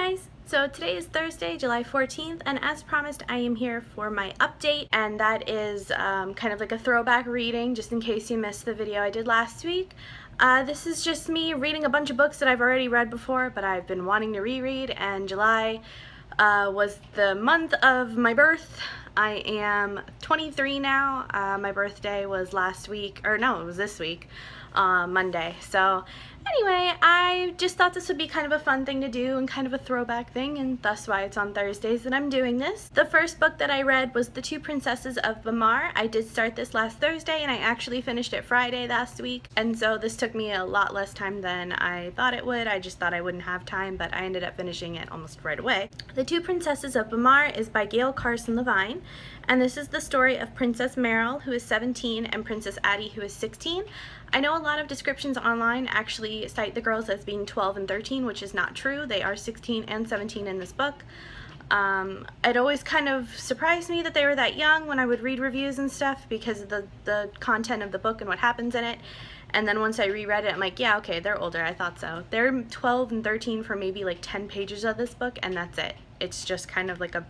Hi guys! So today is Thursday, July 14th, and as promised I am here for my update, and that is kind of like a throwback reading just in case you missed the video I did last week. This is just me reading a bunch of books that I've already read before but I've been wanting to reread, and July was the month of my birth. I am 23 now. My birthday was last week, or no, it was this week, Monday. So anyway, I just thought this would be kind of a fun thing to do and kind of a throwback thing, and thus why it's on Thursdays that I'm doing this. The first book that I read was The Two Princesses of Bamarre. I did start this last Thursday and I actually finished it Friday last week, and so this took me a lot less time than I thought it would. I just thought I wouldn't have time, but I ended up finishing it almost right away. The Two Princesses of Bamarre is by Gail Carson Levine, and this is the story of Princess Meryl, who is 17, and Princess Addie, who is 16. I know a lot of descriptions online actually cite the girls as being 12 and 13, which is not true. They are 16 and 17 in this book. It always kind of surprised me that they were that young when I would read reviews and stuff because of the content of the book and what happens in it. And then once I reread it, I'm like, yeah, okay, they're older. I thought so. They're 12 and 13 for maybe like 10 pages of this book, and that's it. It's just kind of like a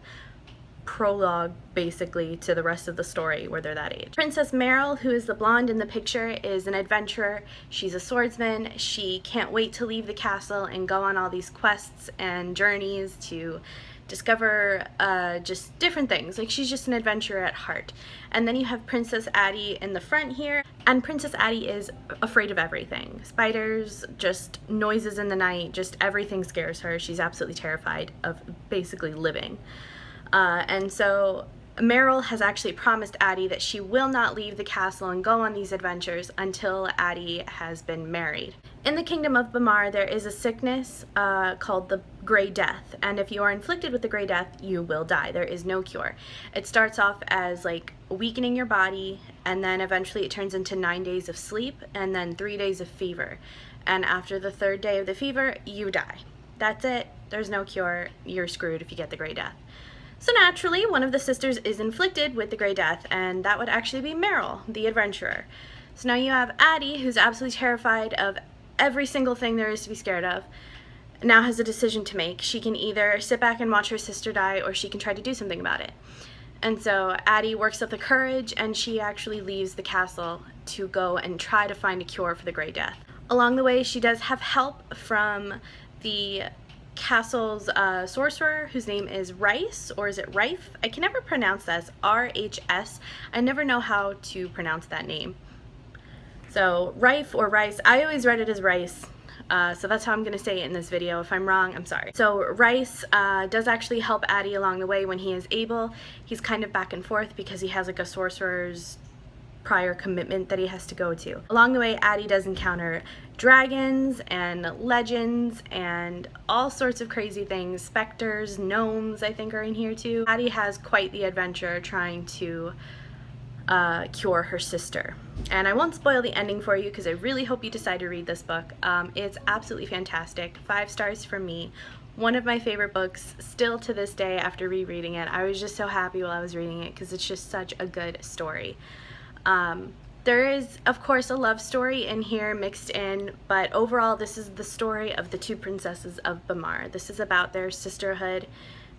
prologue basically to the rest of the story where they're that age. Princess Meryl, who is the blonde in the picture, is an adventurer. She's a swordsman. She can't wait to leave the castle and go on all these quests and journeys to discover just different things. Like, she's just an adventurer at heart. And then you have Princess Addie in the front here, and Princess Addie is afraid of everything. Spiders, just noises in the night, just everything scares her. She's absolutely terrified of basically living. And so Meryl has actually promised Addie that she will not leave the castle and go on these adventures until Addie has been married. In the kingdom of Bamarre, there is a sickness called the Grey Death, and if you are inflicted with the Grey Death, you will die. There is no cure. It starts off as like weakening your body, and then eventually it turns into 9 days of sleep, and then 3 days of fever. And after the third day of the fever, you die. That's it. There's no cure. You're screwed if you get the Grey Death. So naturally, one of the sisters is inflicted with the Grey Death, and that would actually be Meryl, the adventurer. So now you have Addie, who's absolutely terrified of every single thing there is to be scared of, now has a decision to make. She can either sit back and watch her sister die, or she can try to do something about it. And so Addie works up the courage, and she actually leaves the castle to go and try to find a cure for the Grey Death. Along the way, she does have help from the castle's sorcerer, whose name is Rhys, or is it Rife? I can never pronounce that. It's R-H-S. I never know how to pronounce that name. So Rife or Rhys, I always read it as Rhys, so that's how I'm going to say it in this video. If I'm wrong, I'm sorry. So Rhys does actually help Addie along the way when he is able. He's kind of back and forth because he has like a sorcerer's prior commitment that he has to go to. Along the way, Addie does encounter dragons and legends and all sorts of crazy things. Specters, gnomes, I think, are in here too. Addie has quite the adventure trying to cure her sister. And I won't spoil the ending for you because I really hope you decide to read this book. It's absolutely fantastic. 5 stars from me. One of my favorite books still to this day after rereading it. I was just so happy while I was reading it because it's just such a good story. There is, of course, a love story in here mixed in, but overall this is the story of the two princesses of Bamarre. This is about their sisterhood.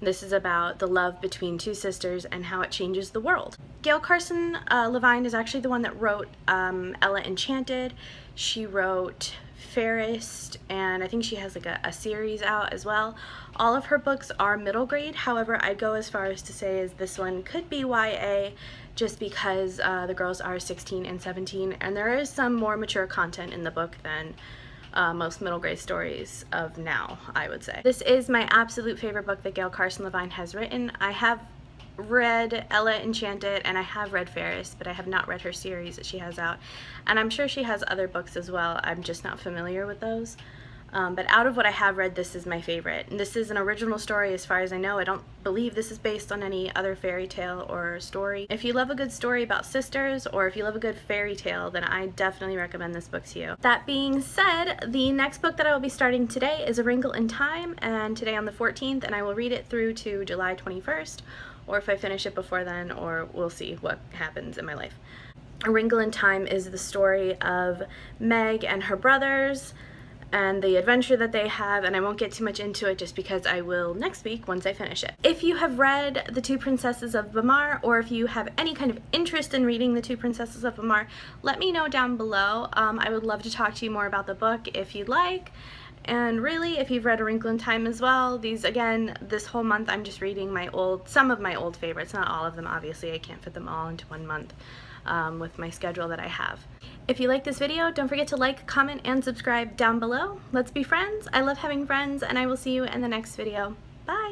This is about the love between two sisters and how it changes the world. Gail Carson Levine is actually the one that wrote Ella Enchanted. She wrote Fairest, and I think she has like a series out as well. All of her books are middle grade. However, I go as far as to say as this one could be YA, just because the girls are 16 and 17, and there is some more mature content in the book than most middle grade stories of now, I would say. This is my absolute favorite book that Gail Carson Levine has written. I have read Ella Enchanted and I have read Fairest, but I have not read her series that she has out, and I'm sure she has other books as well. I'm just not familiar with those. But out of what I have read, this is my favorite. And this is an original story as far as I know. I don't believe this is based on any other fairy tale or story. If you love a good story about sisters, or if you love a good fairy tale, then I definitely recommend this book to you. That being said, the next book that I will be starting today is A Wrinkle in Time, and today on the 14th, and I will read it through to July 21st, or if I finish it before then, or we'll see what happens in my life. A Wrinkle in Time is the story of Meg and her brothers, and the adventure that they have, and I won't get too much into it just because I will next week once I finish it. If you have read The Two Princesses of Bamarre, or if you have any kind of interest in reading The Two Princesses of Bamarre, let me know down below. I would love to talk to you more about the book if you'd like. And really, if you've read A Wrinkle in Time as well, these, again, this whole month I'm just reading some of my old favorites, not all of them, obviously. I can't fit them all into one month with my schedule that I have. If you like this video, don't forget to like, comment, and subscribe down below. Let's be friends. I love having friends, and I will see you in the next video. Bye!